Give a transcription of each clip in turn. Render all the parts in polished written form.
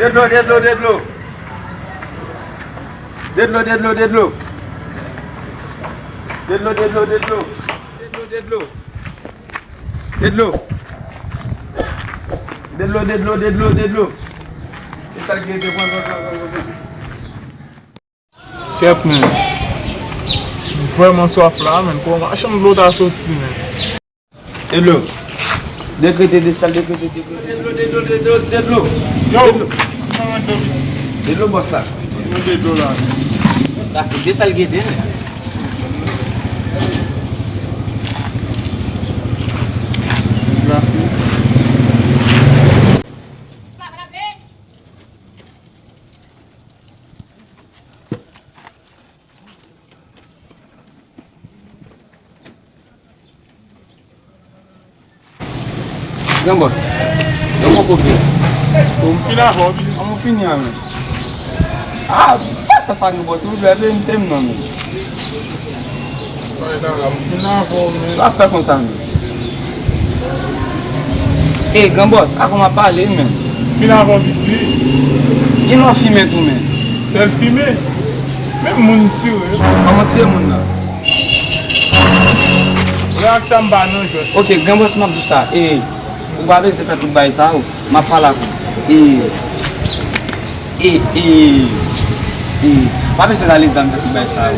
Dead low. C'est ça qui était Vraiment soif là, man. Pour moi, chambre de l'eau à sortir, man. Dead low. Décrété des salles, Dead low. Dead low, boss là. Dead low là. Là, c'est des salles qui étaient. Gambos, eu vou comer. Vamos finir, Rob. Vamos finir, mano. Ah, vai passar no bolso, não tem nome. Vamos finir, Rob. Só fé com sangue. Ei, Gambos, arruma pra ali, mano. Finir, Rob, ici. E não filme tu, mano? C'est le filmé. Même mon tio. Comment c'est, mon là? Réaction banane, je. Ok, Gambos m'a dit ça. Et vous voyez, c'est fait tout bail ça. Ma parole là. Pas besoin d'aller examiner tout bail ça.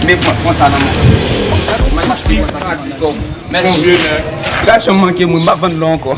Mais comment ça non? Merci. Combien, Là, je manque, je vais vendre encore.